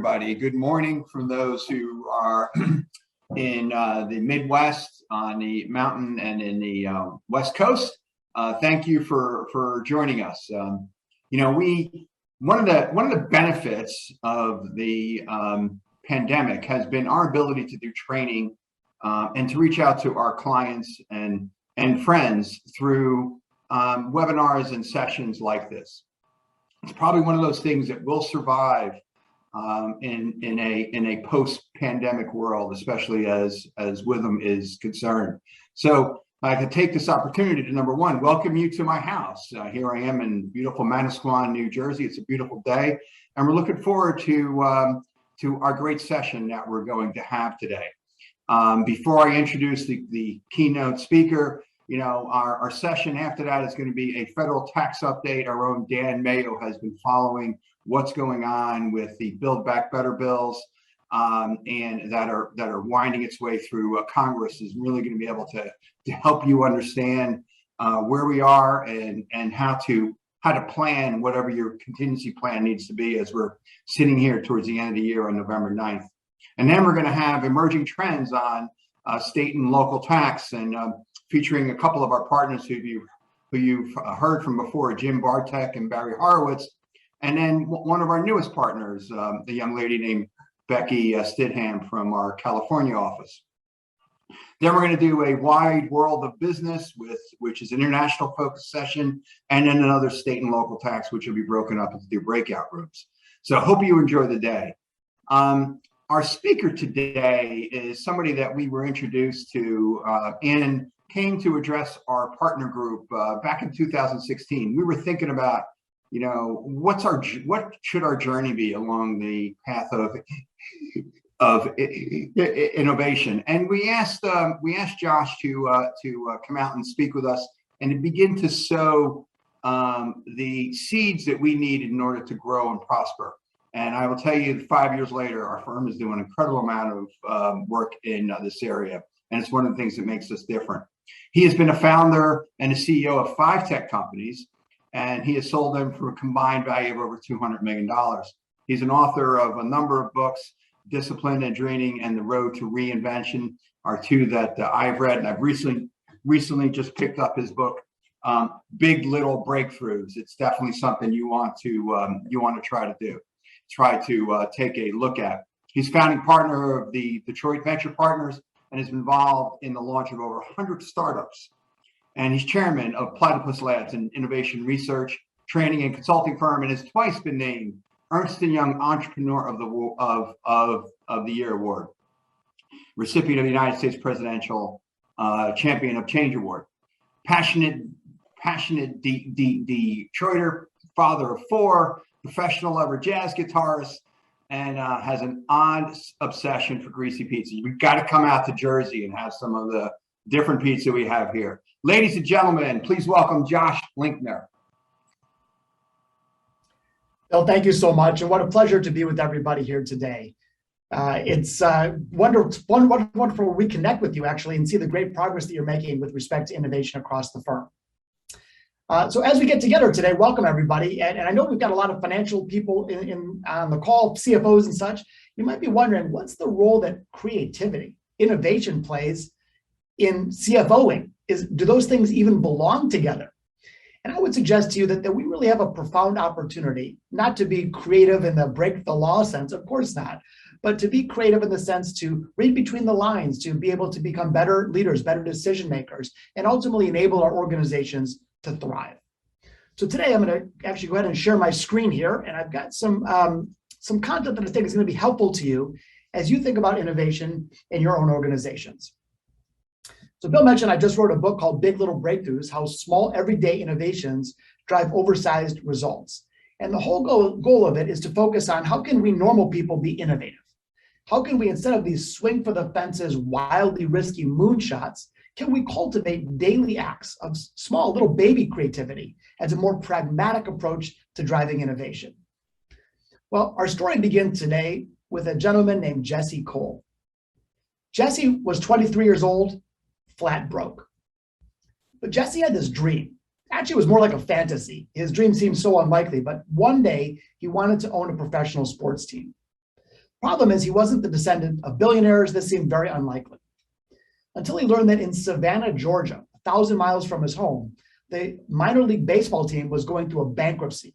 everybody. Good morning from those who are in the Midwest, on the mountain, and in the West Coast. Thank you for joining us. One of the benefits of the pandemic has been our ability to do training and to reach out to our clients and friends through webinars and sessions like this. It's probably one of those things that will survive in a post-pandemic world, especially as Withum is concerned. So I could take this opportunity to, number one, welcome you to my house. Here I am in beautiful Manasquan, New Jersey. It's a beautiful day, and we're looking forward to our great session that we're going to have today. Before I introduce the keynote speaker, our session after that is going to be a federal tax update. Our own Dan Mayo has been following what's going on with the Build Back Better bills, and that are winding its way through Congress. Is really going to be able to help you understand where we are and how to plan whatever your contingency plan needs to be as we're sitting here towards the end of the year on November 9th. And then we're going to have emerging trends on state and local tax, and featuring a couple of our partners who you've heard from before, Jim Bartek and Barry Horowitz, and then one of our newest partners, the young lady named Becky Stidham from our California office. Then we're going to do a wide world of business, which is an international focus session, and then another state and local tax, which will be broken up into two breakout rooms. So I hope you enjoy the day. Our speaker today is somebody that we were introduced to and came to address our partner group back in 2016. We were thinking about, what should our journey be along the path of innovation, and we asked Josh to come out and speak with us and to begin to sow the seeds that we need in order to grow and prosper. And I will tell you, 5 years later, our firm is doing an incredible amount of work in this area, and it's one of the things that makes us different. He has been a founder and a CEO of 5 tech companies, and he has sold them for a combined value of over $200 million. He's an author of a number of books. Discipline and Draining and The Road to Reinvention are two that I've read, and I've recently just picked up his book, Big Little Breakthroughs. It's definitely something you want to try to take a look at. He's founding partner of the Detroit Venture Partners and is involved in the launch of over 100 startups. And he's chairman of Platypus Labs, an innovation research, training, and consulting firm, and has twice been named Ernst & Young Entrepreneur of the Year Award, recipient of the United States Presidential Champion of Change Award. Passionate Detroiter, father of 4, professional lover, jazz guitarist, and has an odd obsession for greasy pizza. You've got to come out to Jersey and have some of the different pizza we have here. Ladies and gentlemen, please welcome Josh Linkner. Bill, thank you so much, and what a pleasure to be with everybody here today. It's wonderful to reconnect with you, actually, and see the great progress that you're making with respect to innovation across the firm. So as we get together today, welcome everybody, and I know we've got a lot of financial people on the call, CFOs and such. You might be wondering, what's the role that creativity, innovation plays in CFOing? Do those things even belong together? And I would suggest to you that we really have a profound opportunity, not to be creative in the break the law sense, of course not, but to be creative in the sense to read between the lines, to be able to become better leaders, better decision makers, and ultimately enable our organizations to thrive. So today I'm going to actually go ahead and share my screen here, and I've got some content that I think is going to be helpful to you as you think about innovation in your own organizations. So Bill mentioned I just wrote a book called Big Little Breakthroughs, How Small Everyday Innovations Drive Oversized Results. And the whole goal of it is to focus on how can we normal people be innovative? How can we, instead of these swing for the fences, wildly risky moonshots, can we cultivate daily acts of small little baby creativity as a more pragmatic approach to driving innovation? Well, our story begins today with a gentleman named Jesse Cole. Jesse was 23 years old, flat broke. But Jesse had this dream. Actually, it was more like a fantasy. His dream seemed so unlikely, but one day he wanted to own a professional sports team. Problem is, he wasn't the descendant of billionaires. This seemed very unlikely. Until he learned that in Savannah, Georgia, 1,000 miles from his home, the minor league baseball team was going through a bankruptcy.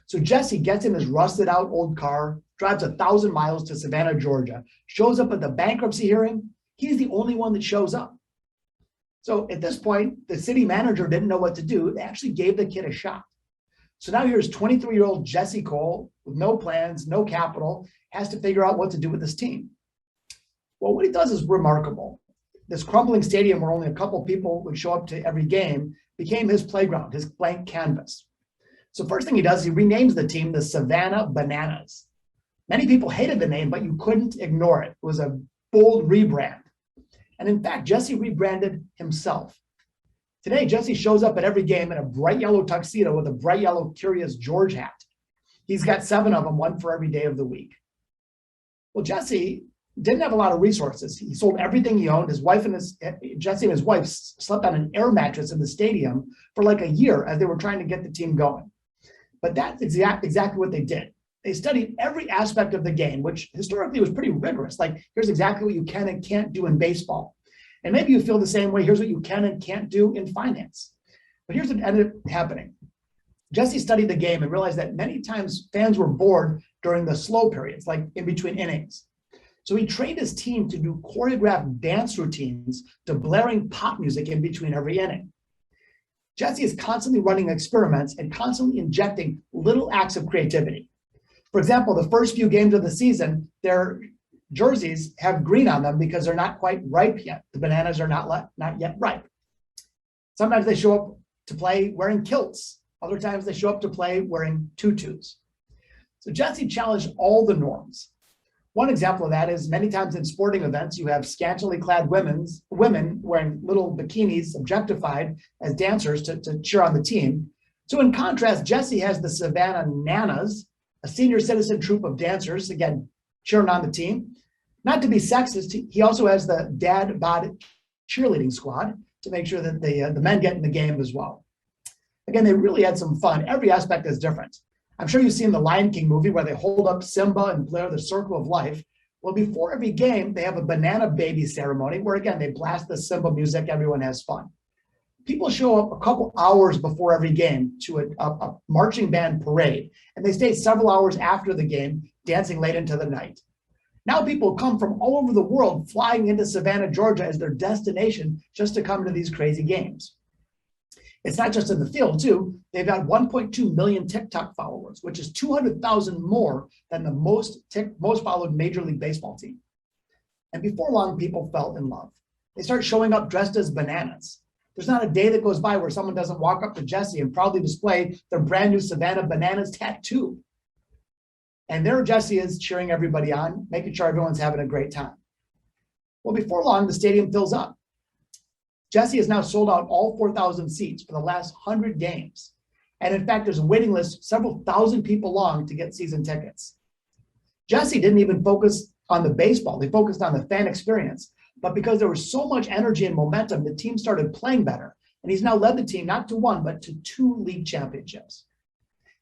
So Jesse gets in his rusted out old car, drives 1,000 miles to Savannah, Georgia, shows up at the bankruptcy hearing. He's the only one that shows up. So at this point, the city manager didn't know what to do. They actually gave the kid a shot. So now here's 23-year-old Jesse Cole with no plans, no capital, has to figure out what to do with this team. Well, what he does is remarkable. This crumbling stadium where only a couple people would show up to every game became his playground, his blank canvas. So first thing he does, he renames the team the Savannah Bananas. Many people hated the name, but you couldn't ignore it. It was a bold rebrand. And in fact, Jesse rebranded himself. Today, Jesse shows up at every game in a bright yellow tuxedo with a bright yellow Curious George hat. He's got 7 of them, one for every day of the week. Well, Jesse didn't have a lot of resources. He sold everything he owned. Jesse and his wife slept on an air mattress in the stadium for like a year as they were trying to get the team going. But that's exactly what they did. They studied every aspect of the game, which historically was pretty rigorous. Like, here's exactly what you can and can't do in baseball. And maybe you feel the same way. Here's what you can and can't do in finance. But here's what ended up happening. Jesse studied the game and realized that many times fans were bored during the slow periods, like in between innings. So he trained his team to do choreographed dance routines to blaring pop music in between every inning. Jesse is constantly running experiments and constantly injecting little acts of creativity. For example, the first few games of the season, their jerseys have green on them because they're not quite ripe yet. The bananas are not yet ripe. Sometimes they show up to play wearing kilts. Other times they show up to play wearing tutus. So Jesse challenged all the norms. One example of that is many times in sporting events, you have scantily clad women wearing little bikinis, objectified as dancers to cheer on the team. So in contrast, Jesse has the Savannah Nanas, a senior citizen troupe of dancers, again, cheering on the team. Not to be sexist, he also has the dad bod cheerleading squad to make sure that the men get in the game as well. Again, they really had some fun. Every aspect is different. I'm sure you've seen the Lion King movie where they hold up Simba and blare the circle of life. Well, before every game, they have a banana baby ceremony where, again, they blast the Simba music. Everyone has fun. People show up a couple hours before every game to a marching band parade, and they stay several hours after the game, dancing late into the night. Now people come from all over the world flying into Savannah, Georgia as their destination just to come to these crazy games. It's not just in the field, too. They've got 1.2 million TikTok followers, which is 200,000 more than the most followed Major League Baseball team. And before long, people fell in love. They start showing up dressed as bananas. There's not a day that goes by where someone doesn't walk up to Jesse and proudly display their brand new Savannah Bananas tattoo. And there Jesse is cheering everybody on, making sure everyone's having a great time. Well, before long, the stadium fills up. Jesse has now sold out all 4,000 seats for the last 100 games. And in fact, there's a waiting list several thousand people long to get season tickets. Jesse didn't even focus on the baseball. They focused on the fan experience. But because there was so much energy and momentum, the team started playing better. And he's now led the team not to 1, but to 2 league championships.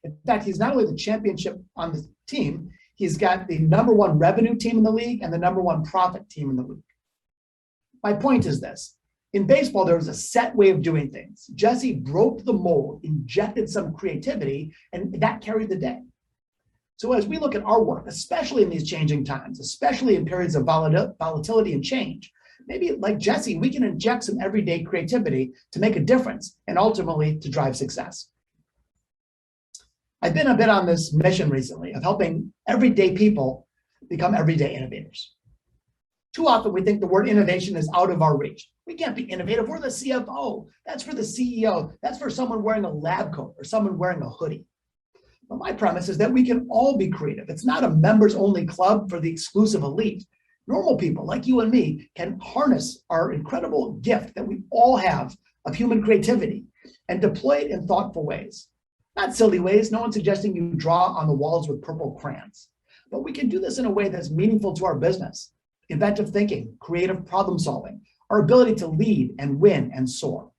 In fact, he's not only the championship on the team, he's got the #1 revenue team in the league and the #1 profit team in the league. My point is this. In baseball, there was a set way of doing things. Jesse broke the mold, injected some creativity, and that carried the day. So as we look at our work, especially in these changing times, especially in periods of volatility and change, maybe like Jesse, we can inject some everyday creativity to make a difference and ultimately to drive success. I've been a bit on this mission recently of helping everyday people become everyday innovators. Too often we think the word innovation is out of our reach. We can't be innovative. We're the CFO. That's for the CEO. That's for someone wearing a lab coat or someone wearing a hoodie. But my premise is that we can all be creative. It's not a members-only club for the exclusive elite. Normal people like you and me can harness our incredible gift that we all have of human creativity and deploy it in thoughtful ways. Not silly ways. No one's suggesting you draw on the walls with purple crayons. But we can do this in a way that's meaningful to our business. Inventive thinking, creative problem solving, our ability to lead and win and soar.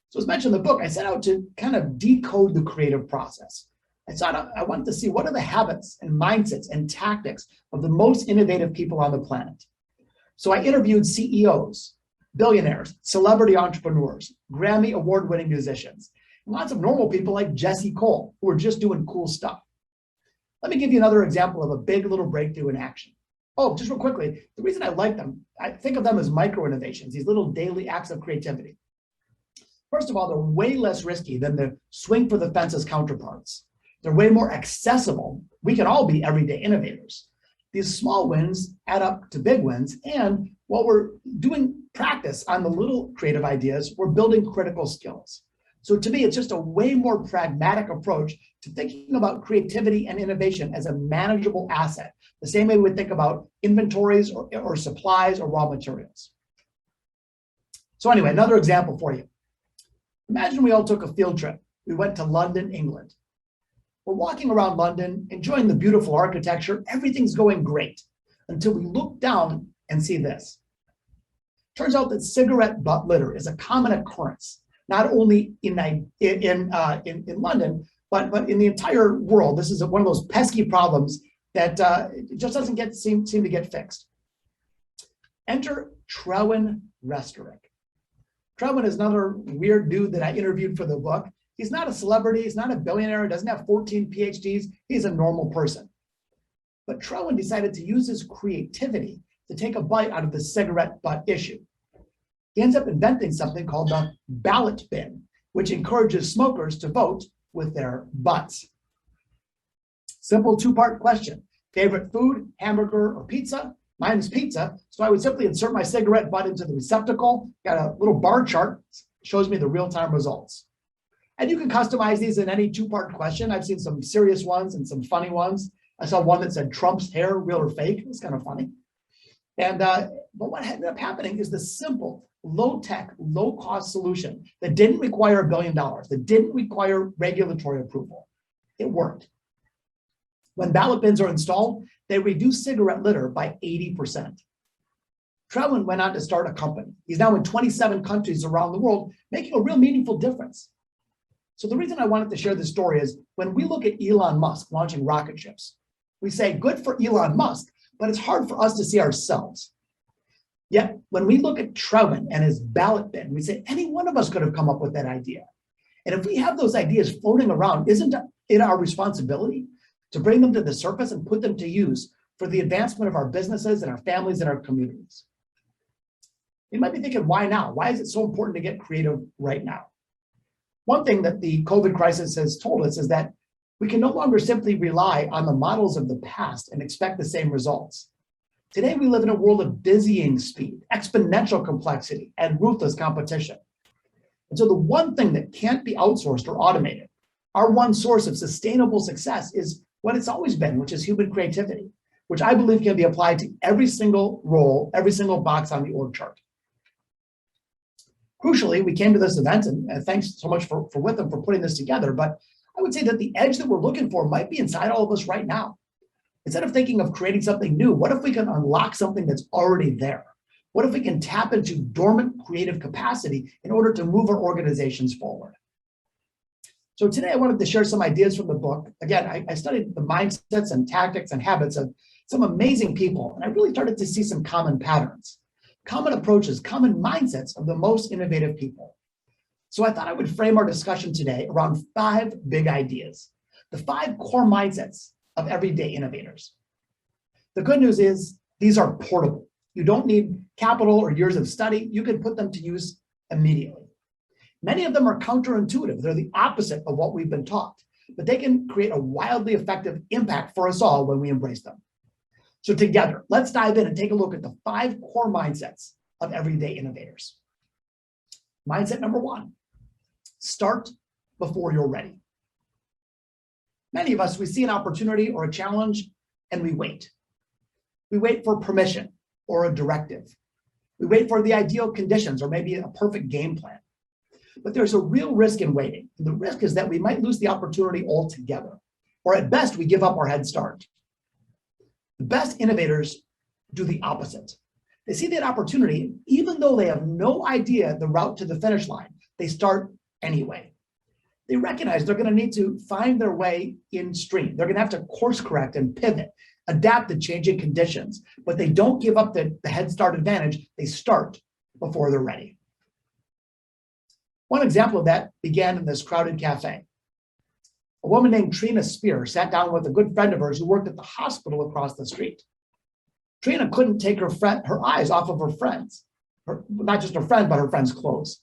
So as mentioned in the book, I set out to kind of decode the creative process. I wanted to see what are the habits and mindsets and tactics of the most innovative people on the planet. So I interviewed CEOs, billionaires, celebrity entrepreneurs, Grammy award-winning musicians, and lots of normal people like Jesse Cole, who are just doing cool stuff. Let me give you another example of a big little breakthrough in action. Oh, just real quickly, the reason I like them, I think of them as micro innovations, these little daily acts of creativity. First of all, they're way less risky than the swing for the fences counterparts. They're way more accessible. We can all be everyday innovators. These small wins add up to big wins. And while we're doing practice on the little creative ideas, we're building critical skills. So to me, it's just a way more pragmatic approach to thinking about creativity and innovation as a manageable asset, the same way we would think about inventories or supplies or raw materials. So anyway, another example for you. Imagine we all took a field trip. We went to London, England. We're walking around London, enjoying the beautiful architecture. Everything's going great until we look down and see this. Turns out that cigarette butt litter is a common occurrence, not only in London, but in the entire world. This is one of those pesky problems that just doesn't seem to get fixed. Enter Trewin Restorick. Trewin is another weird dude that I interviewed for the book. He's not a celebrity, he's not a billionaire, he doesn't have 14 PhDs, he's a normal person. But Trewin decided to use his creativity to take a bite out of the cigarette butt issue. He ends up inventing something called the ballot bin, which encourages smokers to vote with their butts. Simple two-part question. Favorite food, hamburger or pizza? Mine is pizza, so I would simply insert my cigarette butt into the receptacle, got a little bar chart, shows me the real-time results. And you can customize these in any two-part question. I've seen some serious ones and some funny ones. I saw one that said Trump's hair, real or fake. It was kind of funny. And but what ended up happening is the simple, low-tech, low-cost solution that didn't require $1 billion, that didn't require regulatory approval. It worked. When ballot bins are installed, they reduce cigarette litter by 80%. Trewin went on to start a company. He's now in 27 countries around the world, making a real meaningful difference. So the reason I wanted to share this story is when we look at Elon Musk launching rocket ships, we say good for Elon Musk, but it's hard for us to see ourselves. Yet when we look at Trewin and his ballot bin, we say any one of us could have come up with that idea. And if we have those ideas floating around, isn't it our responsibility to bring them to the surface and put them to use for the advancement of our businesses and our families and our communities? You might be thinking, why now? Why is it so important to get creative right now? One thing that the COVID crisis has told us is that we can no longer simply rely on the models of the past and expect the same results. Today, we live in a world of dizzying speed, exponential complexity, and ruthless competition. And so the one thing that can't be outsourced or automated, our one source of sustainable success is what it's always been, which is human creativity, which I believe can be applied to every single role, every single box on the org chart. Crucially, we came to this event, and thanks so much for Withum for putting this together, but I would say that the edge that we're looking for might be inside all of us right now. Instead of thinking of creating something new, what if we can unlock something that's already there? What if we can tap into dormant creative capacity in order to move our organizations forward? So today I wanted to share some ideas from the book. Again, I studied the mindsets and tactics and habits of some amazing people, and I really started to see some common patterns, common approaches, common mindsets of the most innovative people. So I thought I would frame our discussion today around 5 big ideas, the 5 core mindsets of everyday innovators. The good news is these are portable. You don't need capital or years of study. You can put them to use immediately. Many of them are counterintuitive. They're the opposite of what we've been taught, but they can create a wildly effective impact for us all when we embrace them. So together, let's dive in and take a look at the 5 core mindsets of everyday innovators. Mindset number 1, start before you're ready. Many of us, we see an opportunity or a challenge and we wait. We wait for permission or a directive. We wait for the ideal conditions or maybe a perfect game plan. But there's a real risk in waiting. And the risk is that we might lose the opportunity altogether, or at best, we give up our head start. The best innovators do the opposite. They see that opportunity, even though they have no idea the route to the finish line, they start anyway. they recognize they're going to need to find their way in stream. They're going to have to course correct and pivot, adapt to changing conditions, but they don't give up the head start advantage. They start before they're ready. One example of that began in this crowded cafe. A woman named Trina Spear sat down with a good friend of hers who worked at the hospital across the street. Trina couldn't take her eyes off of her friends, not just her friend, but her friend's clothes.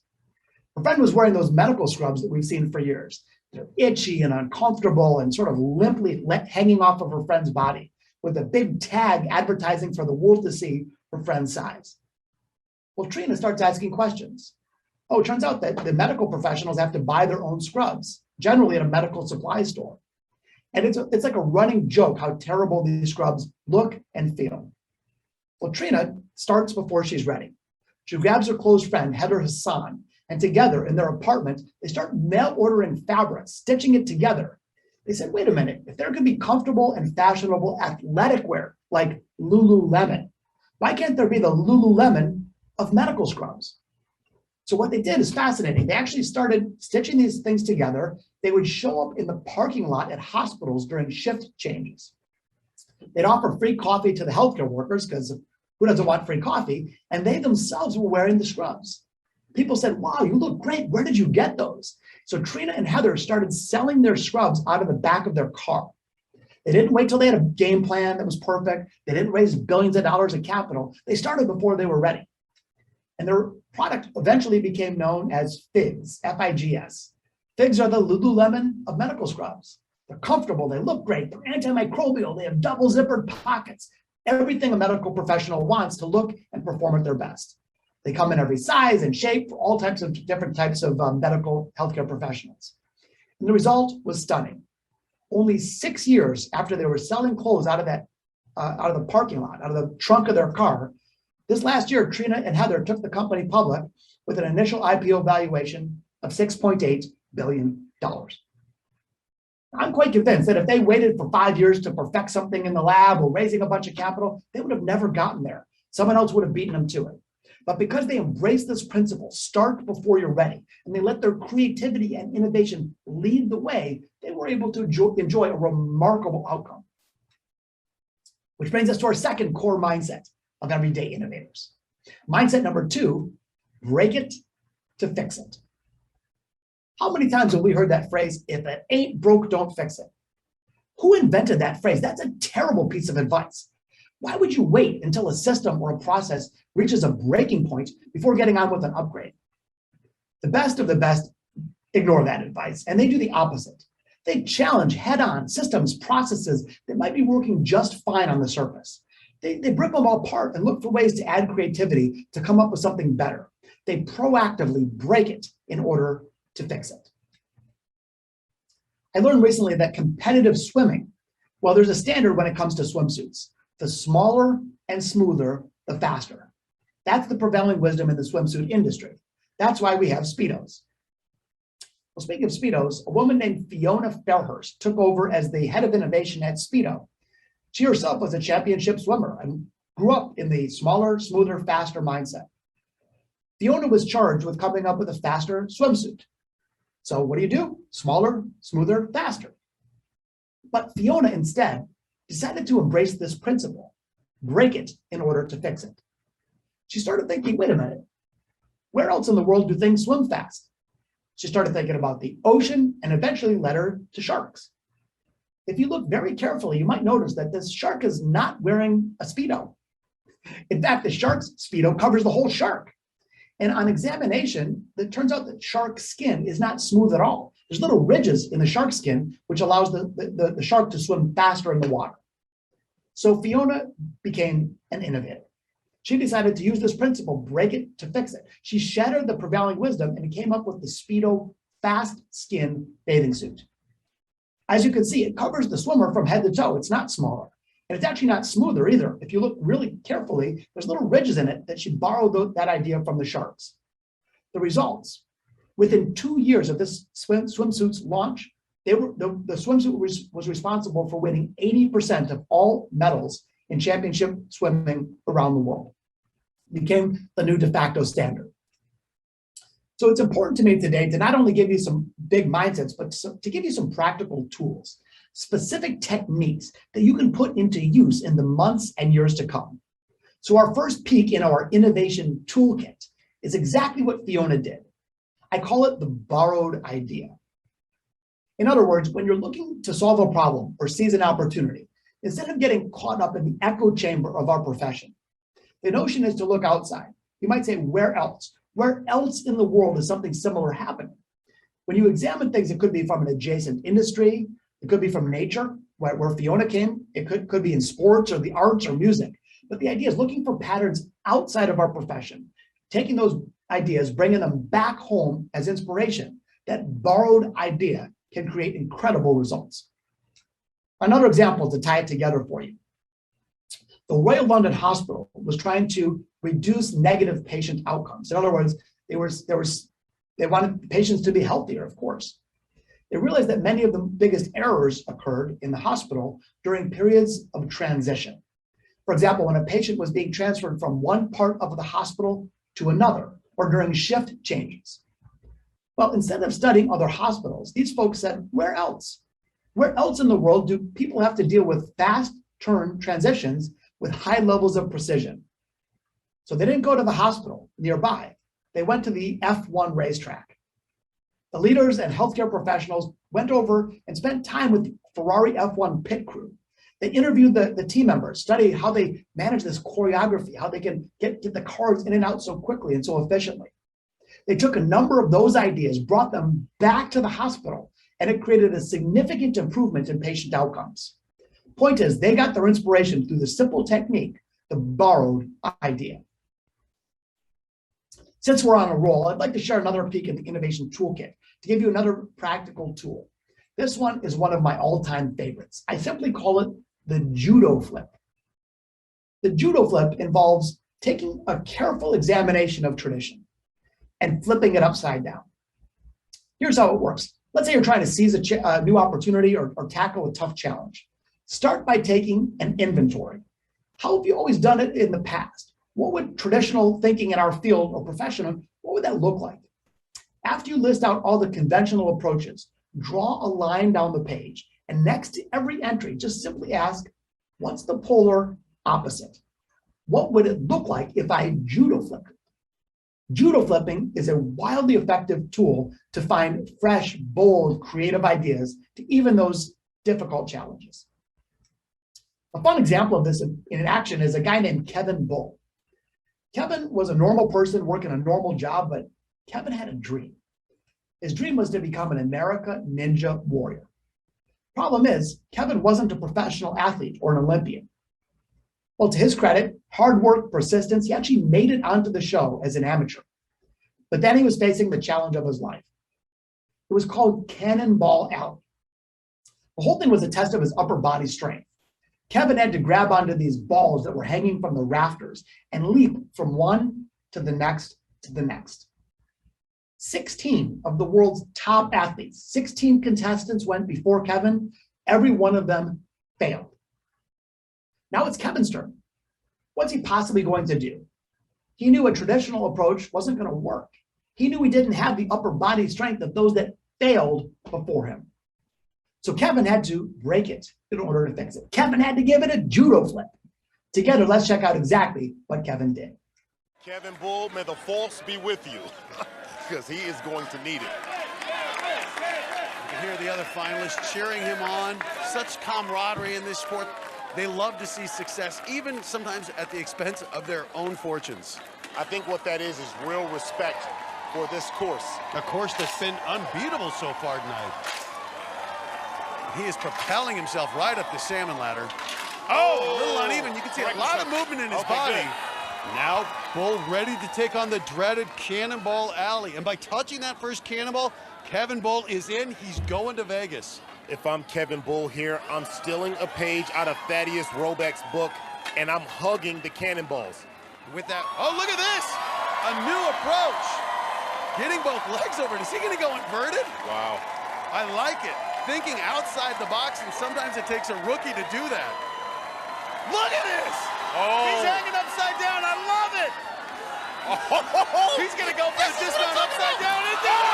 Her friend was wearing those medical scrubs that we've seen for years. They're itchy and uncomfortable and sort of limply hanging off of her friend's body with a big tag advertising for the world to see her friend's size. Well, Trina starts asking questions. Oh, it turns out that the medical professionals have to buy their own scrubs, generally at a medical supply store. And it's like a running joke how terrible these scrubs look and feel. Well, Trina starts before she's ready. She grabs her close friend, Heather Hassan, and together in their apartment, they start mail ordering fabric, stitching it together. They said, wait a minute, if there could be comfortable and fashionable athletic wear like Lululemon, why can't there be the Lululemon of medical scrubs? So what they did is fascinating. They actually started stitching these things together. They would show up in the parking lot at hospitals during shift changes. They'd offer free coffee to the healthcare workers, because who doesn't want free coffee? And they themselves were wearing the scrubs. People said, wow, you look great. Where did you get those? So Trina and Heather started selling their scrubs out of the back of their car. They didn't wait till they had a game plan that was perfect. They didn't raise billions of dollars in capital. They started before they were ready. And their product eventually became known as FIGS, F-I-G-S. FIGS are the Lululemon of medical scrubs. They're comfortable, they look great, they're antimicrobial, they have double zippered pockets. Everything a medical professional wants to look and perform at their best. They come in every size and shape for all types of different types of medical healthcare professionals. And the result was stunning. Only 6 years after they were selling clothes out of the parking lot, out of the trunk of their car, this last year, Trina and Heather took the company public with an initial IPO valuation of $6.8 billion. I'm quite convinced that if they waited for 5 years to perfect something in the lab or raising a bunch of capital, they would have never gotten there. Someone else would have beaten them to it. But because they embraced this principle, start before you're ready, and they let their creativity and innovation lead the way, they were able to enjoy a remarkable outcome. Which brings us to our second core mindset of everyday innovators. Mindset number 2, break it to fix it. How many times have we heard that phrase, if it ain't broke, don't fix it? Who invented that phrase? That's a terrible piece of advice. Why would you wait until a system or a process reaches a breaking point before getting on with an upgrade? The best of the best ignore that advice, and they do the opposite. They challenge head-on systems, processes that might be working just fine on the surface. They rip them all apart and look for ways to add creativity to come up with something better. They proactively break it in order to fix it. I learned recently that competitive swimming, well, there's a standard when it comes to swimsuits. The smaller and smoother, the faster. That's the prevailing wisdom in the swimsuit industry. That's why we have Speedos. Well, speaking of Speedos, a woman named Fiona Fairhurst took over as the head of innovation at Speedo. She herself was a championship swimmer and grew up in the smaller, smoother, faster mindset. Fiona was charged with coming up with a faster swimsuit. So what do? Smaller, smoother, faster. But Fiona instead decided to embrace this principle, break it in order to fix it. She started thinking, wait a minute, where else in the world do things swim fast? She started thinking about the ocean and eventually led her to sharks. If you look very carefully, you might notice that this shark is not wearing a Speedo. In fact, the shark's Speedo covers the whole shark. And on examination, it turns out that shark skin is not smooth at all. There's little ridges in the shark skin, which allows the shark to swim faster in the water. So Fiona became an innovator. She decided to use this principle, break it to fix it. She shattered the prevailing wisdom and came up with the Speedo fast skin bathing suit. As you can see, it covers the swimmer from head to toe. It's not smaller. And it's actually not smoother either. If you look really carefully, there's little ridges in it that she borrowed that idea from the sharks. The results, within 2 years of this swimsuit's launch, the swimsuit was responsible for winning 80% of all medals in championship swimming around the world. It became the new de facto standard. So it's important to me today to not only give you some big mindsets, but to give you some practical tools, specific techniques that you can put into use in the months and years to come. So our first peek in our innovation toolkit is exactly what Fiona did. I call it the borrowed idea. In other words, when you're looking to solve a problem or seize an opportunity, instead of getting caught up in the echo chamber of our profession, the notion is to look outside. You might say, where else? Where else in the world is something similar happening? When you examine things, it could be from an adjacent industry, it could be from nature, where Fiona came, it could be in sports or the arts or music. But the idea is looking for patterns outside of our profession, taking those ideas, bringing them back home as inspiration. That borrowed idea can create incredible results. Another example to tie it together for you. The Royal London Hospital was trying to reduce negative patient outcomes. In other words, they wanted patients to be healthier, of course. They realized that many of the biggest errors occurred in the hospital during periods of transition. For example, when a patient was being transferred from one part of the hospital to another, or during shift changes. Well, instead of studying other hospitals, these folks said, where else? Where else in the world do people have to deal with fast turn transitions with high levels of precision? So they didn't go to the hospital nearby. They went to the F1 racetrack. The leaders and healthcare professionals went over and spent time with the Ferrari F1 pit crew. They interviewed the team members, studied how they manage this choreography, how they can get the cars in and out so quickly and so efficiently. They took a number of those ideas, brought them back to the hospital, and it created a significant improvement in patient outcomes. Point is, they got their inspiration through the simple technique, the borrowed idea. Since we're on a roll, I'd like to share another peek at the innovation toolkit to give you another practical tool. This one is one of my all-time favorites. I simply call it the judo flip. The judo flip involves taking a careful examination of tradition and flipping it upside down. Here's how it works. Let's say you're trying to seize a new opportunity or tackle a tough challenge. Start by taking an inventory. How have you always done it in the past? What would traditional thinking in our field or profession, what would that look like? After you list out all the conventional approaches, draw a line down the page, and next to every entry, just simply ask, what's the polar opposite? What would it look like if I judo flipped it? Judo flipping is a wildly effective tool to find fresh, bold, creative ideas to even those difficult challenges. A fun example of this in action is a guy named Kevin Bull. Kevin was a normal person working a normal job, but Kevin had a dream. His dream was to become an America Ninja Warrior. Problem is, Kevin wasn't a professional athlete or an Olympian. Well, to his credit, hard work, persistence, he actually made it onto the show as an amateur. But then he was facing the challenge of his life. It was called Cannonball Alley. The whole thing was a test of his upper body strength. Kevin had to grab onto these balls that were hanging from the rafters and leap from one to the next to the next. 16 of the world's top athletes, 16 contestants went before Kevin. Every one of them failed. Now it's Kevin's turn. What's he possibly going to do? He knew a traditional approach wasn't going to work. He knew he didn't have the upper body strength of those that failed before him. So Kevin had to break it in order to fix it. Kevin had to give it a judo flip. Together, let's check out exactly what Kevin did. Kevin Bull, may the force be with you, because he is going to need it. You can hear the other finalists cheering him on. Such camaraderie in this sport. They love to see success, even sometimes at the expense of their own fortunes. I think what that is real respect for this course. A course that's been unbeatable so far tonight. He is propelling himself right up the salmon ladder. Oh, a little uneven. You can see a lot of movement in his body. Good. Now, Bull ready to take on the dreaded Cannonball Alley. And by touching that first cannonball, Kevin Bull is in. He's going to Vegas. If I'm Kevin Bull here, I'm stealing a page out of Thaddeus Roback's book, and I'm hugging the cannonballs. With that, oh, look at this. A new approach. Getting both legs over. Is he going to go inverted? Wow. I like it. Thinking outside the box, and sometimes it takes a rookie to do that. Look at this! Oh. He's hanging upside down. I love it! He's going to go for the dismount upside down and down.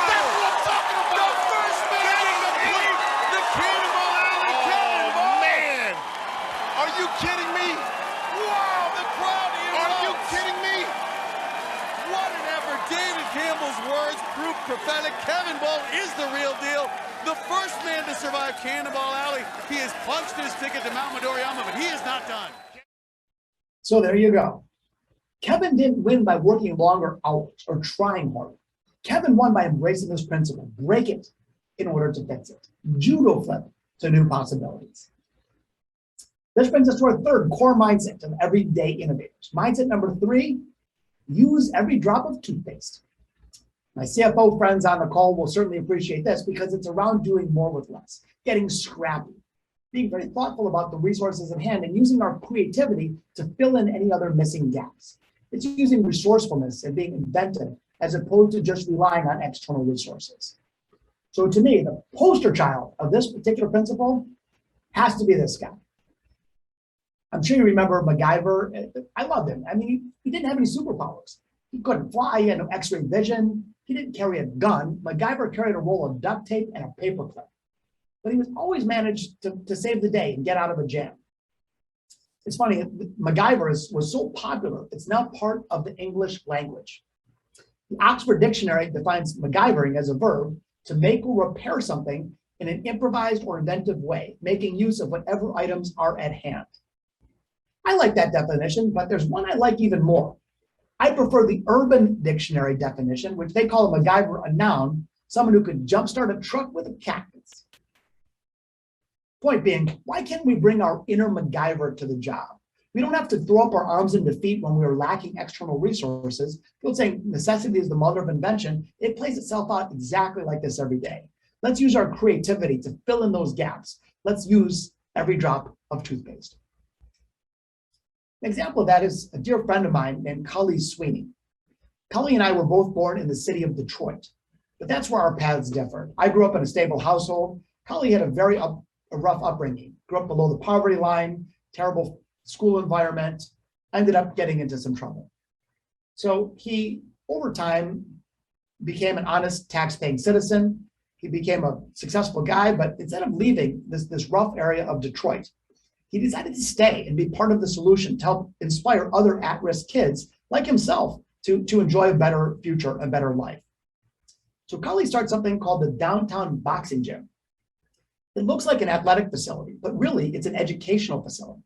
That's what I'm talking about. The first man to complete the Cannonball Alley Cannonball. Man. Are you kidding me? Wow, the crowd erupts. Are you kidding me? What an effort. David Campbell's words prove prophetic. Kevin Bolt is the real deal. The first man to survive Cannonball Alley. He has punched his ticket to Mount Midoriyama, but he is not done. So there you go. Kevin didn't win by working longer hours or trying harder. Kevin won by embracing this principle, break it in order to fix it. Judo flip to new possibilities. This brings us to our third core mindset of everyday innovators. Mindset number 3, use every drop of toothpaste. My CFO friends on the call will certainly appreciate this because it's around doing more with less, getting scrappy, being very thoughtful about the resources at hand and using our creativity to fill in any other missing gaps. It's using resourcefulness and being inventive as opposed to just relying on external resources. So to me, the poster child of this particular principle has to be this guy. I'm sure you remember MacGyver. I loved him. I mean, he didn't have any superpowers. He couldn't fly, he had no x-ray vision. He didn't carry a gun. MacGyver carried a roll of duct tape and a paperclip. But he was always managed to save the day and get out of a jam. It's funny, MacGyver was so popular, it's now part of the English language. The Oxford Dictionary defines MacGyvering as a verb to make or repair something in an improvised or inventive way, making use of whatever items are at hand. I like that definition, but there's one I like even more. I prefer the Urban Dictionary definition, which they call a MacGyver a noun, someone who could jumpstart a truck with a cactus. Point being, why can't we bring our inner MacGyver to the job? We don't have to throw up our arms in defeat when we are lacking external resources. People saying necessity is the mother of invention. It plays itself out exactly like this every day. Let's use our creativity to fill in those gaps. Let's use every drop of toothpaste. An example of that is a dear friend of mine named Cully Sweeney. Cully and I were both born in the city of Detroit, but that's where our paths differed. I grew up in a stable household. Cully had a very rough upbringing, grew up below the poverty line, terrible school environment, ended up getting into some trouble. So he, over time, became an honest tax-paying citizen. He became a successful guy, but instead of leaving this rough area of Detroit, he decided to stay and be part of the solution to help inspire other at-risk kids like himself to enjoy a better future, a better life. So Cully started something called the Downtown Boxing Gym. It looks like an athletic facility, but really it's an educational facility.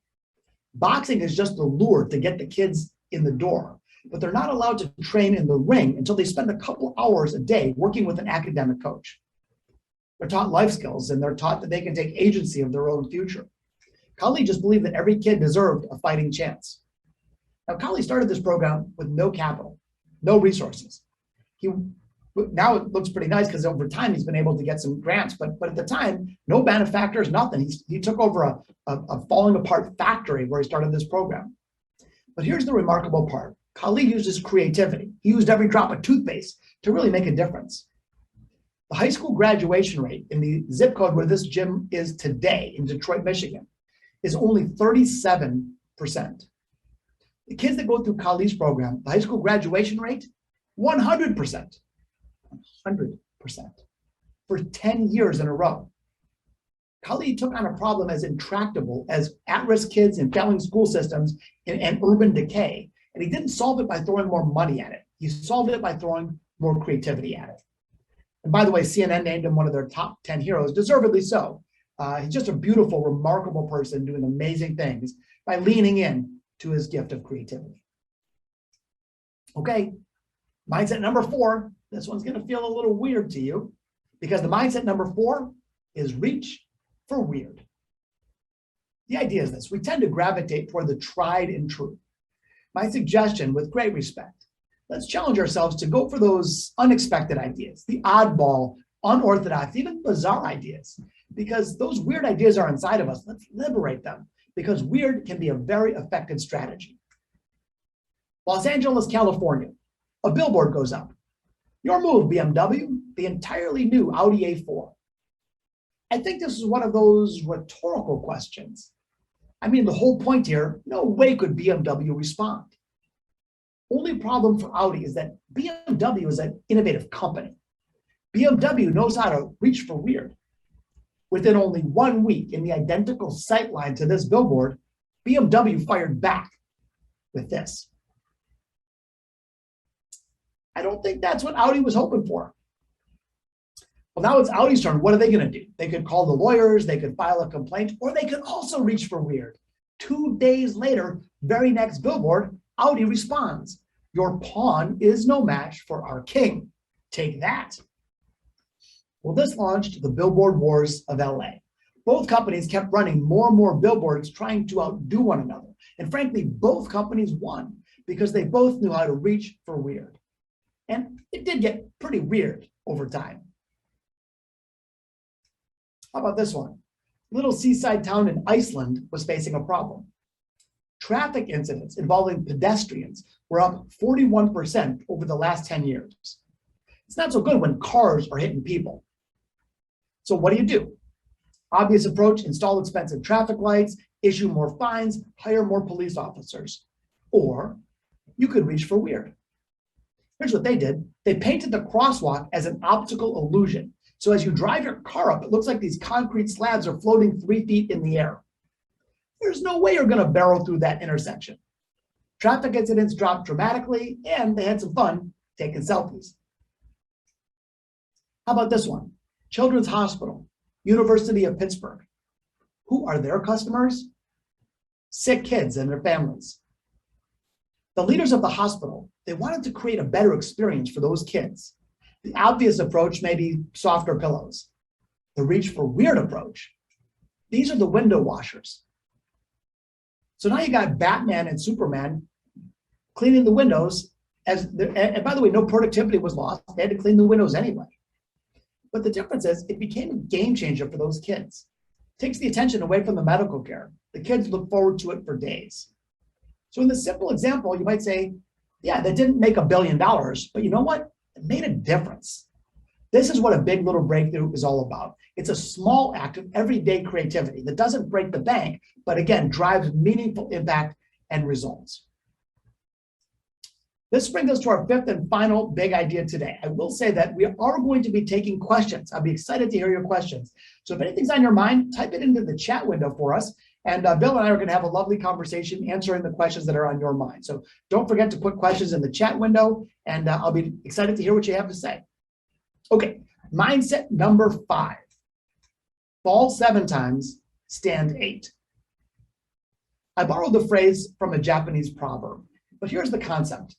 Boxing is just the lure to get the kids in the door, but they're not allowed to train in the ring until they spend a couple hours a day working with an academic coach. They're taught life skills and they're taught that they can take agency of their own future. Cully just believed that every kid deserved a fighting chance. Now, Cully started this program with no capital, no resources. Now it looks pretty nice because over time he's been able to get some grants, but at the time, no benefactors, nothing. He took over a falling apart factory where he started this program. But here's the remarkable part. Cully used his creativity. He used every drop of toothpaste to really make a difference. The high school graduation rate in the zip code where this gym is today in Detroit, Michigan, is only 37%. The kids that go through Cully's program, the high school graduation rate, 100%. 100% for 10 years in a row. Cully took on a problem as intractable as at-risk kids in failing school systems and urban decay, and he didn't solve it by throwing more money at it. He solved it by throwing more creativity at it. And by the way, CNN named him one of their top 10 heroes, deservedly so. He's just a beautiful, remarkable person doing amazing things by leaning in to his gift of creativity. Okay, mindset number 4. This one's going to feel a little weird to you because the mindset number 4 is reach for weird. The idea is this: we tend to gravitate toward the tried and true. My suggestion, with great respect, let's challenge ourselves to go for those unexpected ideas, the oddball, unorthodox, even bizarre ideas, because those weird ideas are inside of us. Let's liberate them because weird can be a very effective strategy. Los Angeles, California, a billboard goes up. Your move, BMW, the entirely new Audi A4. I think this is one of those rhetorical questions. I mean, the whole point here, no way could BMW respond. Only problem for Audi is that BMW is an innovative company. BMW knows how to reach for weird. Within only 1 week, in the identical sightline to this billboard, BMW fired back with this. I don't think that's what Audi was hoping for. Well, now it's Audi's turn. What are they going to do? They could call the lawyers, they could file a complaint, or they could also reach for weird. 2 days later, very next billboard, Audi responds, "Your pawn is no match for our king. Take that." Well, this launched the billboard wars of LA. Both companies kept running more and more billboards trying to outdo one another. And frankly, both companies won because they both knew how to reach for weird. And it did get pretty weird over time. How about this one? A little seaside town in Iceland was facing a problem. Traffic incidents involving pedestrians were up 41% over the last 10 years. It's not so good when cars are hitting people. So what do? Obvious approach: install expensive traffic lights, issue more fines, hire more police officers. Or you could reach for weird. Here's what they did. They painted the crosswalk as an optical illusion. So as you drive your car up, it looks like these concrete slabs are floating 3 feet in the air. There's no way you're going to barrel through that intersection. Traffic incidents dropped dramatically, and they had some fun taking selfies. How about this one? Children's Hospital, University of Pittsburgh. Who are their customers? Sick kids and their families. The leaders of the hospital, they wanted to create a better experience for those kids. The obvious approach may be softer pillows. The reach for weird approach, these are the window washers. So now you got Batman and Superman cleaning the windows, and by the way, no productivity was lost. They had to clean the windows anyway. But the difference is it became a game changer for those kids. It takes the attention away from the medical care. The kids look forward to it for days. So in this simple example, you might say, yeah, that didn't make $1 billion, but you know what? It made a difference. This is what a big little breakthrough is all about. It's a small act of everyday creativity that doesn't break the bank, but again, drives meaningful impact and results. This brings us to our fifth and final big idea today. I will say that we are going to be taking questions. I'll be excited to hear your questions. So if anything's on your mind, type it into the chat window for us. And Bill and I are going to have a lovely conversation answering the questions that are on your mind. So don't forget to put questions in the chat window, and I'll be excited to hear what you have to say. Okay, mindset number 5. Fall 7 times, stand 8. I borrowed the phrase from a Japanese proverb, but here's the concept.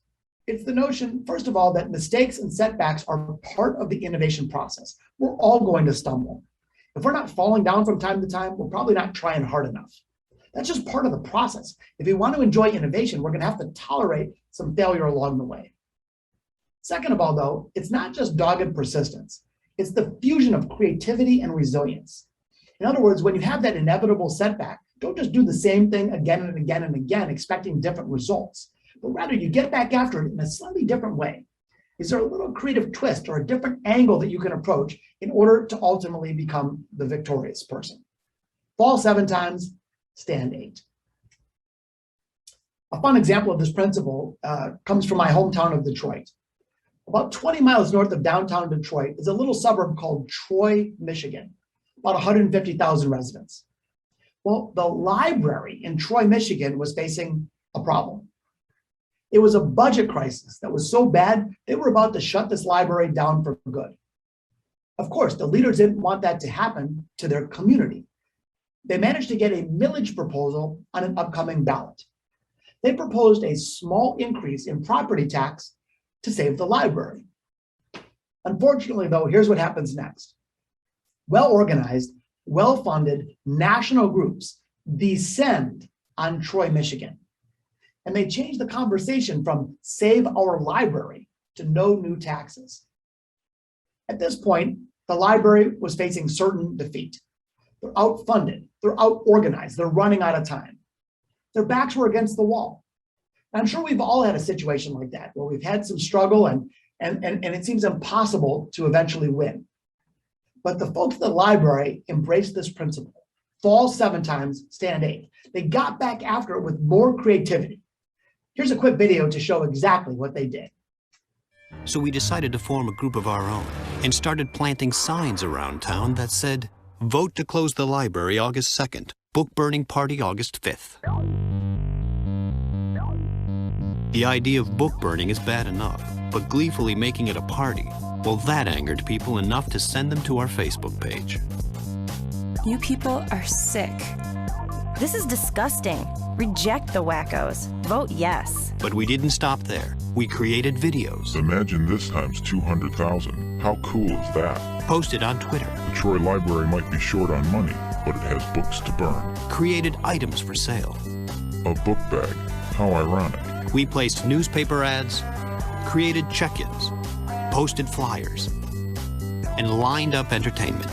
It's the notion, first of all, that mistakes and setbacks are part of the innovation process. We're all going to stumble. If we're not falling down from time to time, we're probably not trying hard enough. That's just part of the process. If we want to enjoy innovation, we're going to have to tolerate some failure along the way. Second of all, though, it's not just dogged persistence. It's the fusion of creativity and resilience. In other words, when you have that inevitable setback, don't just do the same thing again and again and again, expecting different results, but rather you get back after it in a slightly different way. Is there a little creative twist or a different angle that you can approach in order to ultimately become the victorious person? Fall 7 times, stand 8. A fun example of this principle comes from my hometown of Detroit. About 20 miles north of downtown Detroit is a little suburb called Troy, Michigan, about 150,000 residents. Well, the library in Troy, Michigan was facing a problem. It was a budget crisis that was so bad, they were about to shut this library down for good. Of course, the leaders didn't want that to happen to their community. They managed to get a millage proposal on an upcoming ballot. They proposed a small increase in property tax to save the library. Unfortunately, though, here's what happens next. Well-organized, well-funded national groups descend on Troy, Michigan. And they change the conversation from save our library to no new taxes. At this point, the library was facing certain defeat. They're outfunded, they're out-organized, they're running out of time. Their backs were against the wall. And I'm sure we've all had a situation like that, where we've had some struggle and it seems impossible to eventually win. But the folks at the library embraced this principle. Fall 7 times, stand 8. They got back after it with more creativity. Here's a quick video to show exactly what they did. So we decided to form a group of our own and started planting signs around town that said, "Vote to close the library August 2nd, book burning party August 5th. The idea of book burning is bad enough, but gleefully making it a party, well, that angered people enough to send them to our Facebook page. You people are sick. This is disgusting. Reject the wackos. Vote yes. But we didn't stop there. We created videos. Imagine this times 200,000. How cool is that? Posted on Twitter. The Troy Library might be short on money, but it has books to burn. Created items for sale. A book bag. How ironic. We placed newspaper ads, created check-ins, posted flyers, and lined up entertainment.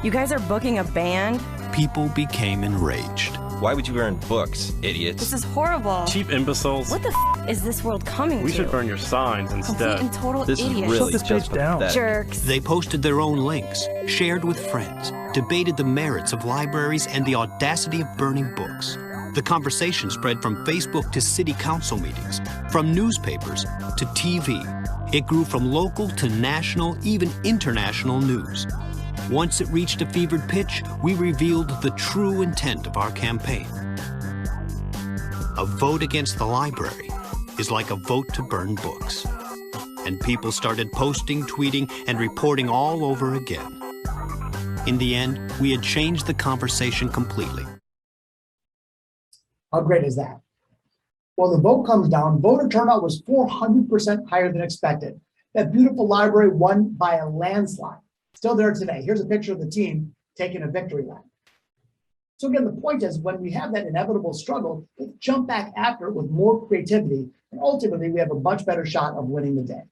You guys are booking a band? People became enraged. Why would you burn books, idiots? This is horrible. Cheap imbeciles. What the is this world coming to? We should burn your signs instead. Complete and total This idiots. is really Shut this just page down. pathetic. Jerks. They posted their own links, shared with friends, debated the merits of libraries and the audacity of burning books. The conversation spread from Facebook to city council meetings, from newspapers to TV. It grew from local to national, even international news. Once it reached a fevered pitch, we revealed the true intent of our campaign. A vote against the library is like a vote to burn books. And people started posting, tweeting, and reporting all over again. In the end, we had changed the conversation completely. How great is that? Well, the vote comes down. Voter turnout was 400% higher than expected. That beautiful library won by a landslide. Still there today. Here's a picture of the team taking a victory lap. So again, the point is when we have that inevitable struggle, let's jump back after it with more creativity, and ultimately we have a much better shot of winning the day.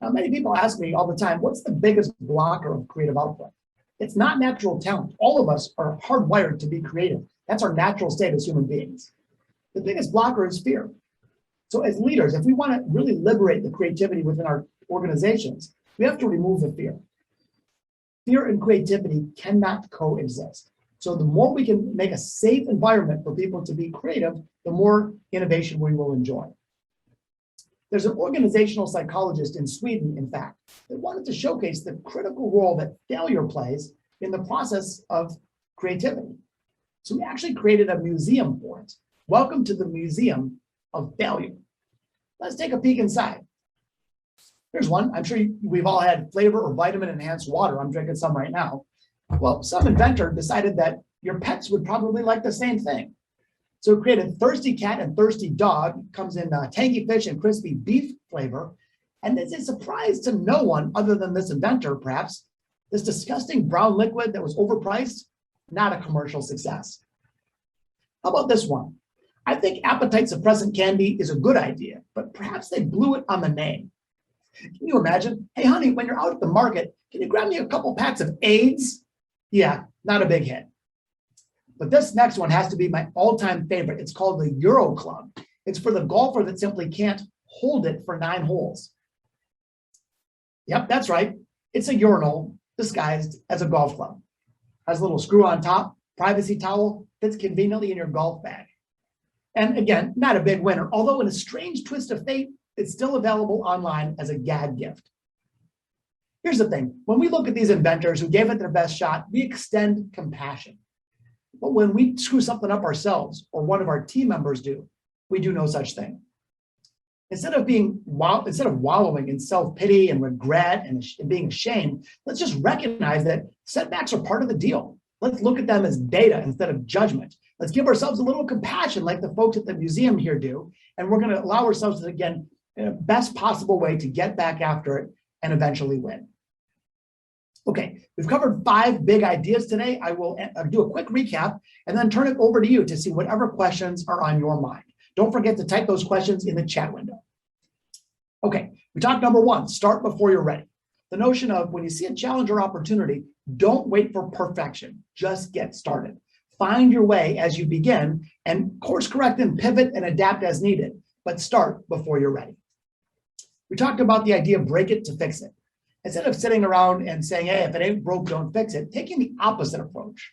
Now, many people ask me all the time, what's the biggest blocker of creative output? It's not natural talent. All of us are hardwired to be creative. That's our natural state as human beings. The biggest blocker is fear. So as leaders, if we want to really liberate the creativity within our organizations, we have to remove the fear. Fear and creativity cannot coexist. So the more we can make a safe environment for people to be creative, the more innovation we will enjoy. There's an organizational psychologist in Sweden, in fact, that wanted to showcase the critical role that failure plays in the process of creativity. So we actually created a museum for it. Welcome to the Museum of Failure. Let's take a peek inside. Here's one. I'm sure we've all had flavor or vitamin enhanced water. I'm drinking some right now. Well, some inventor decided that your pets would probably like the same thing. So it created Thirsty Cat and Thirsty Dog. It comes in tangy fish and crispy beef flavor. And it's a surprise to no one other than this inventor, perhaps, this disgusting brown liquid that was overpriced, not a commercial success. How about this one? I think appetite suppressant candy is a good idea, but perhaps they blew it on the name. Can you imagine? Hey, honey, when you're out at the market, can you grab me a couple packs of AIDS? Yeah, not a big hit. But this next one has to be my all-time favorite. It's called the Euro Club. It's for the golfer that simply can't hold it for 9 holes. Yep, that's right. It's a urinal disguised as a golf club. Has a little screw on top, privacy towel, fits conveniently in your golf bag. And again, not a big winner, although in a strange twist of fate, it's still available online as a gag gift. Here's the thing. When we look at these inventors who gave it their best shot, we extend compassion. But when we screw something up ourselves or one of our team members do, we do no such thing. Instead of wallowing in self-pity and regret and being ashamed, let's just recognize that setbacks are part of the deal. Let's look at them as data instead of judgment. Let's give ourselves a little compassion like the folks at the museum here do. And we're going to allow ourselves to, again, in the best possible way to get back after it and eventually win. Okay, we've covered 5 big ideas today. I will do a quick recap and then turn it over to you to see whatever questions are on your mind. Don't forget to type those questions in the chat window. Okay, we talked number 1, start before you're ready. The notion of when you see a challenge or opportunity, don't wait for perfection, just get started. Find your way as you begin and course correct and pivot and adapt as needed, but start before you're ready. We talked about the idea of break it to fix it. Instead of sitting around and saying, hey, if it ain't broke, don't fix it, taking the opposite approach.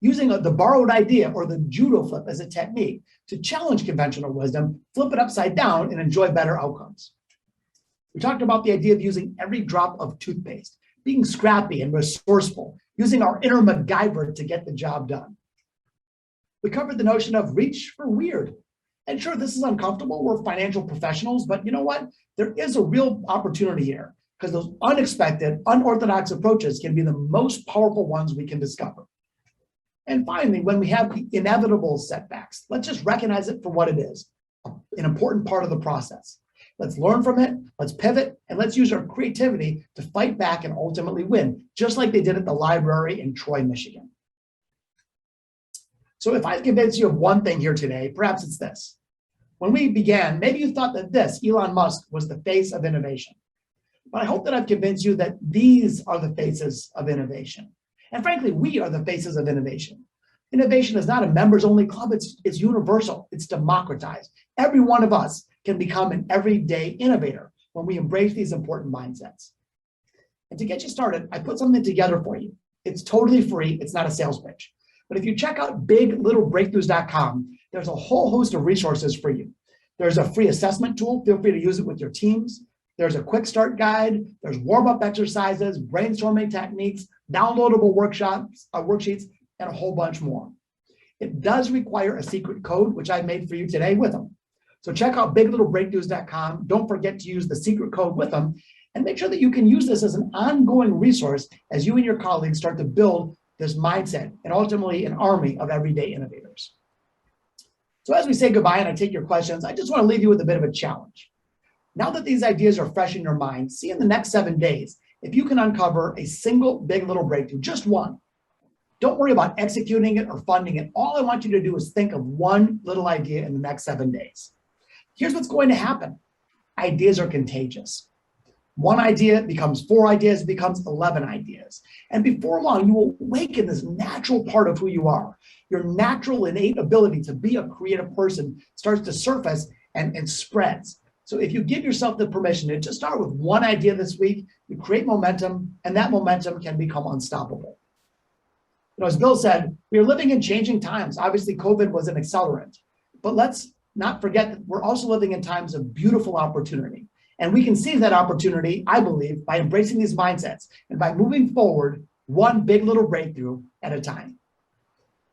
Using the borrowed idea or the judo flip as a technique to challenge conventional wisdom, flip it upside down and enjoy better outcomes. We talked about the idea of using every drop of toothpaste, being scrappy and resourceful, using our inner MacGyver to get the job done. We covered the notion of reach for weird. And sure, this is uncomfortable. We're financial professionals, but you know what? There is a real opportunity here because those unexpected, unorthodox approaches can be the most powerful ones we can discover. And finally, when we have the inevitable setbacks, let's just recognize it for what it is, an important part of the process. Let's learn from it, let's pivot, and let's use our creativity to fight back and ultimately win, just like they did at the library in Troy, Michigan. So if I convince you of one thing here today, perhaps it's this. When we began, maybe you thought that this, Elon Musk, was the face of innovation. But I hope that I've convinced you that these are the faces of innovation. And frankly, we are the faces of innovation. Innovation is not a members-only club, it's universal, it's democratized. Every one of us can become an everyday innovator when we embrace these important mindsets. And to get you started, I put something together for you. It's totally free, it's not a sales pitch. But if you check out biglittlebreakthroughs.com, there's a whole host of resources for you. There's a free assessment tool, feel free to use it with your teams. There's a quick start guide, there's warm-up exercises, brainstorming techniques, downloadable worksheets, and a whole bunch more. It does require a secret code, which I made for you today, Withum. So check out biglittlebreakthroughs.com. Don't forget to use the secret code Withum, and make sure that you can use this as an ongoing resource as you and your colleagues start to build this mindset and ultimately an army of everyday innovators. So as we say goodbye and I take your questions, I just want to leave you with a bit of a challenge. Now that these ideas are fresh in your mind, see in the next 7 days if you can uncover a single big little breakthrough, just one. Don't worry about executing it or funding it. All I want you to do is think of one little idea in the next 7 days. Here's what's going to happen. Ideas are contagious. One idea becomes 4 ideas, becomes 11 ideas. And before long, you will awaken this natural part of who you are. Your natural innate ability to be a creative person starts to surface and spreads. So if you give yourself the permission to just start with one idea this week, you create momentum, and that momentum can become unstoppable. You know, as Bill said, we are living in changing times. Obviously, COVID was an accelerant, but let's not forget that we're also living in times of beautiful opportunity. And we can seize that opportunity, I believe, by embracing these mindsets and by moving forward one big little breakthrough at a time.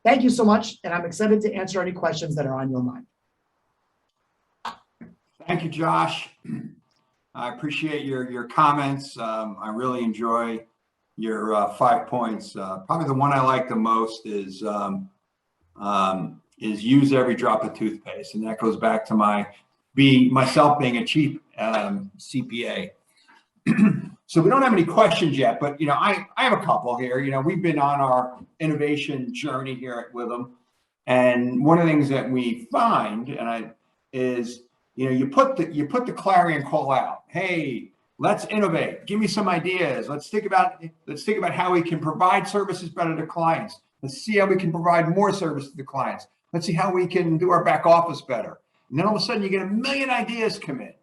Thank you so much, and I'm excited to answer any questions that are on your mind. Thank you, Josh. I appreciate your comments. I really enjoy your 5 points. Probably the one I like the most is use every drop of toothpaste, and that goes back to myself being a chief CPA. So we don't have any questions yet, but you know, I have a couple here. You know, we've been on our innovation journey here at Withum, and one of the things that we find is you know, you put the clarion call out. Hey, let's innovate. Give me some ideas. Let's think about how we can provide services better to clients. Let's see how we can provide more service to the clients. Let's see how we can do our back office better. And then all of a sudden you get a million ideas come in.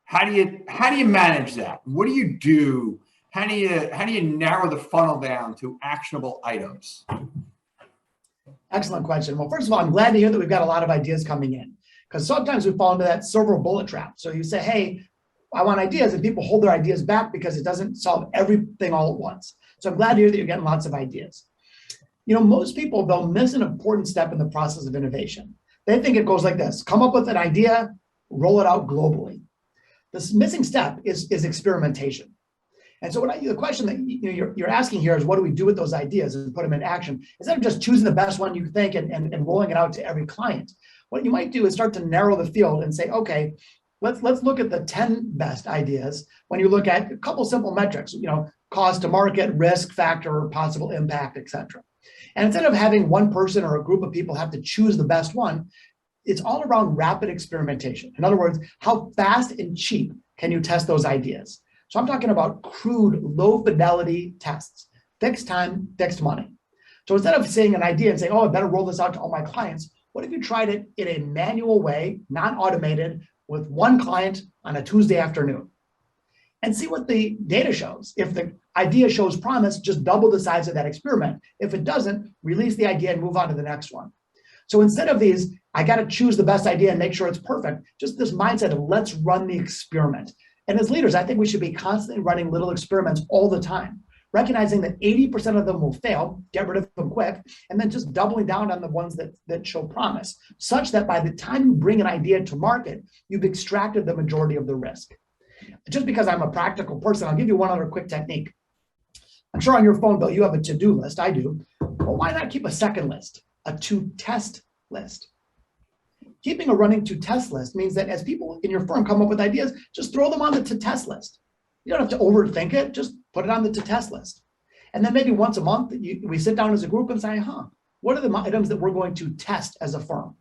How do you manage that? What do you do? How do you narrow the funnel down to actionable items? Excellent question. Well, first of all, I'm glad to hear that we've got a lot of ideas coming in, because sometimes we fall into that silver bullet trap. So you say, hey, I want ideas, and people hold their ideas back because it doesn't solve everything all at once. So I'm glad to hear that you're getting lots of ideas. You know, most people, they'll miss an important step in the process of innovation. They think it goes like this: come up with an idea, roll it out globally. This missing step is experimentation. And so the question that you're asking here is, what do we do with those ideas and put them in action? Instead of just choosing the best one you think and rolling it out to every client, what you might do is start to narrow the field and say, okay, let's look at the 10 best ideas. When you look at a couple simple metrics, you know, cost to market, risk factor, possible impact, et cetera. And instead of having one person or a group of people have to choose the best one, it's all around rapid experimentation. In other words, how fast and cheap can you test those ideas? So I'm talking about crude, low fidelity tests, fixed time, fixed money. So instead of seeing an idea and saying, oh, I better roll this out to all my clients, what if you tried it in a manual way, non-automated, with one client on a Tuesday afternoon? and see what the data shows. If the idea shows promise, just double the size of that experiment. If it doesn't, release the idea and move on to the next one. So instead of these, I got to choose the best idea and make sure it's perfect, just this mindset of let's run the experiment. And as leaders, I think we should be constantly running little experiments all the time, recognizing that 80% of them will fail, get rid of them quick, and then just doubling down on the ones that show promise, such that by the time you bring an idea to market, you've extracted the majority of the risk. Just because I'm a practical person, I'll give you one other quick technique. I'm sure on your phone, Bill, you have a to-do list. I do. Well, why not keep a second list, a to-test list? Keeping a running to-test list means that as people in your firm come up with ideas, just throw them on the to-test list. You don't have to overthink it, just put it on the to-test list. And then maybe once a month, we sit down as a group and say, what are the items that we're going to test as a firm?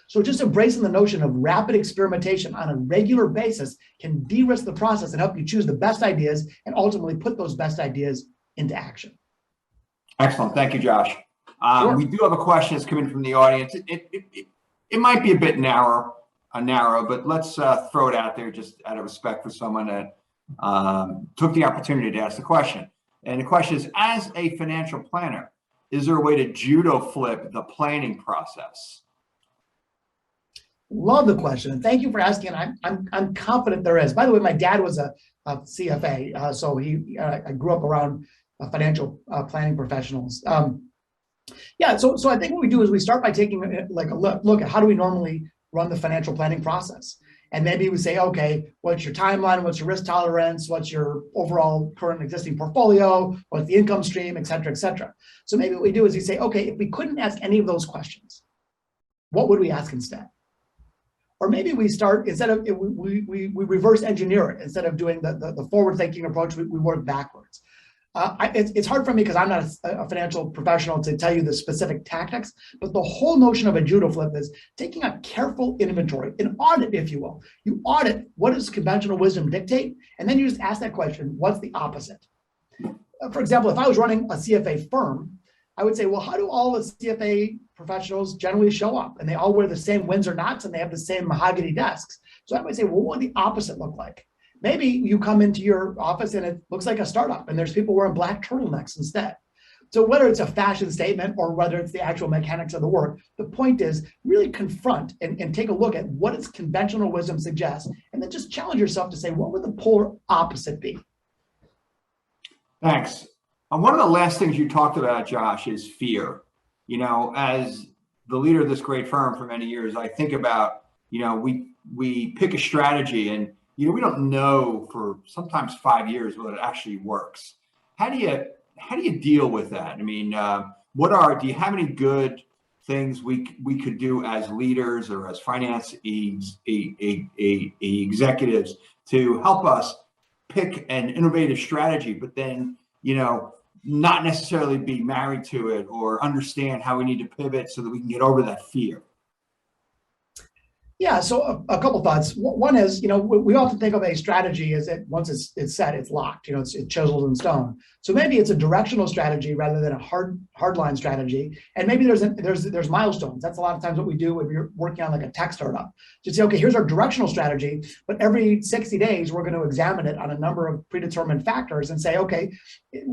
So just embracing the notion of rapid experimentation on a regular basis can de-risk the process and help you choose the best ideas and ultimately put those best ideas into action. Excellent. Thank you, Josh. Sure. We do have a question that's coming from the audience. It might be a bit narrow, but let's throw it out there just out of respect for someone that took the opportunity to ask the question. And the question is, as a financial planner, is there a way to judo flip the planning process? Love the question, and thank you for asking. I'm confident there is. By the way, my dad was a CFA, so I grew up around financial planning professionals. Yeah, so I think what we do is we start by taking a look at how do we normally run the financial planning process, and maybe we say, okay, what's your timeline? What's your risk tolerance? What's your overall current existing portfolio? What's the income stream, et cetera, et cetera. So maybe what we do is we say, okay, if we couldn't ask any of those questions, what would we ask instead? Or maybe we start, instead of, we reverse engineer it. Instead of doing the forward-thinking approach, we work backwards. It's hard for me because I'm not a financial professional to tell you the specific tactics, but the whole notion of a judo flip is taking a careful inventory, an audit, if you will. You audit what does conventional wisdom dictate, and then you just ask that question, what's the opposite? For example, if I was running a CFA firm, I would say, well, how do all the CFA professionals generally show up? And they all wear the same Windsor knots and they have the same mahogany desks. So I would say, well, what would the opposite look like? Maybe you come into your office and it looks like a startup and there's people wearing black turtlenecks instead. So whether it's a fashion statement or whether it's the actual mechanics of the work, the point is really confront and take a look at what its conventional wisdom suggests, and then just challenge yourself to say, what would the polar opposite be? Thanks. One of the last things you talked about, Josh, is fear. You know, as the leader of this great firm for many years, I think about, you know, we pick a strategy and, you know, we don't know for sometimes 5 years whether it actually works. How do you deal with that? I mean, do you have any good things we could do as leaders or as finance executives to help us pick an innovative strategy, but then, you know, not necessarily be married to it or understand how we need to pivot so that we can get over that fear? Yeah, so a couple thoughts. One is, you know, we often think of a strategy as that once it's set, it's locked, you know, it's chiseled in stone. So maybe it's a directional strategy rather than a hardline strategy. And maybe there's milestones. That's a lot of times what we do when you're working on like a tech startup. Just say, okay, here's our directional strategy, but every 60 days, we're going to examine it on a number of predetermined factors and say, okay,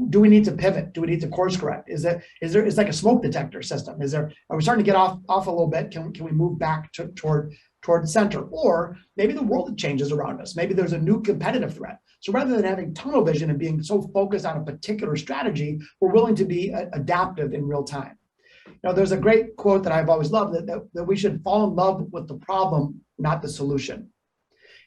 do we need to pivot? Do we need to course correct? It's like a smoke detector system. Are we starting to get off a little bit? Can we move back toward the center? Or maybe the world changes around us. Maybe there's a new competitive threat. So rather than having tunnel vision and being so focused on a particular strategy, we're willing to be adaptive in real time. You know, there's a great quote that I've always loved that we should fall in love with the problem, not the solution.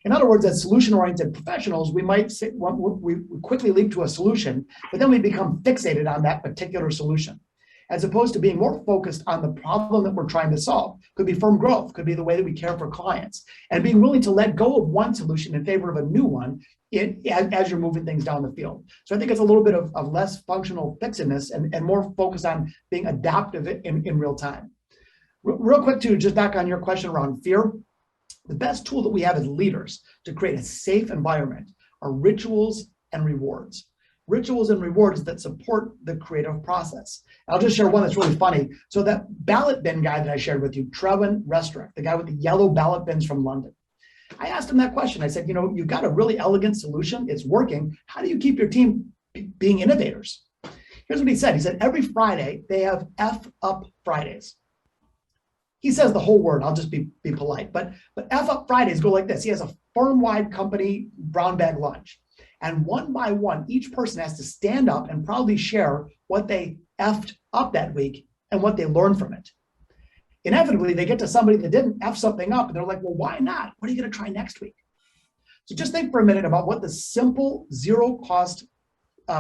In other words, as solution-oriented professionals, we might say, we quickly leap to a solution, but then we become fixated on that particular solution, as opposed to being more focused on the problem that we're trying to solve. Could be firm growth, could be the way that we care for clients, and being willing to let go of one solution in favor of a new one as you're moving things down the field. So I think it's a little bit of less functional fixedness and more focused on being adaptive in real time. Real quick too, just back on your question around fear, the best tool that we have as leaders to create a safe environment are rituals and rewards. Rituals and rewards that support the creative process. I'll just share one that's really funny. So that ballot bin guy that I shared with you, Trevin Restrick, the guy with the yellow ballot bins from London. I asked him that question. I said, you've got a really elegant solution. It's working. How do you keep your team being innovators? Here's what he said. He said, every Friday, they have F up Fridays. He says the whole word. I'll just be polite. But F up Fridays go like this. He has a firm-wide company brown bag lunch. And one by one, each person has to stand up and proudly share what they F'd up that week and what they learned from it. Inevitably, they get to somebody that didn't F something up, and they're like, well, why not? What are you going to try next week? So just think for a minute about what the simple zero-cost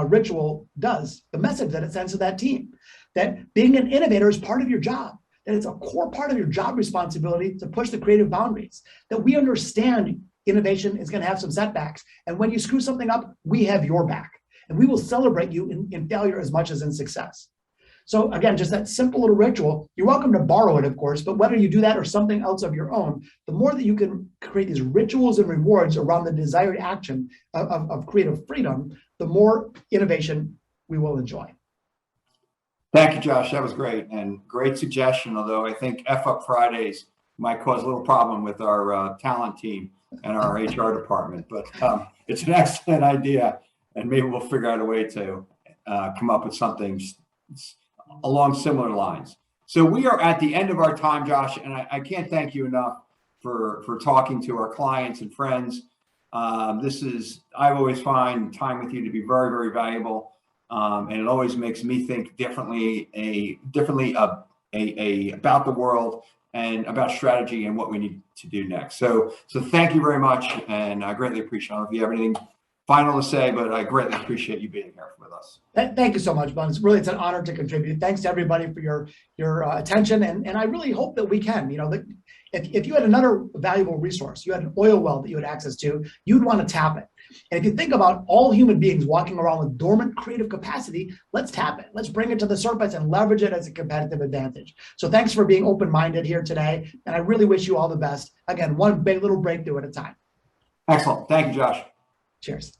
ritual does, the message that it sends to that team, that being an innovator is part of your job, that it's a core part of your job responsibility to push the creative boundaries, that we understand innovation is going to have some setbacks. And when you screw something up, we have your back. And we will celebrate you in failure as much as in success. So again, just that simple little ritual, you're welcome to borrow it, of course, but whether you do that or something else of your own, the more that you can create these rituals and rewards around the desired action of creative freedom, the more innovation we will enjoy. Thank you, Josh. That was great, and great suggestion, although I think F Up Fridays might cause a little problem with our talent team and our HR department, but it's an excellent idea, and maybe we'll figure out a way to come up with something along similar lines. So we are at the end of our time, Josh, and I can't thank you enough for talking to our clients and friends. I always find time with you to be very, very valuable, and it always makes me think differently about the world and about strategy and what we need to do next. So thank you very much, and I greatly appreciate it. I don't know if you have anything final to say, but I greatly appreciate you being here with us. Thank you so much, Bun. It's an honor to contribute. Thanks to everybody for your attention, and I really hope that we can. If you had another valuable resource, you had an oil well that you had access to, you'd want to tap it. And if you think about all human beings walking around with dormant creative capacity, let's tap it. Let's bring it to the surface and leverage it as a competitive advantage. So thanks for being open-minded here today, and I really wish you all the best. Again, one big little breakthrough at a time. Excellent. Thank you, Josh. Cheers.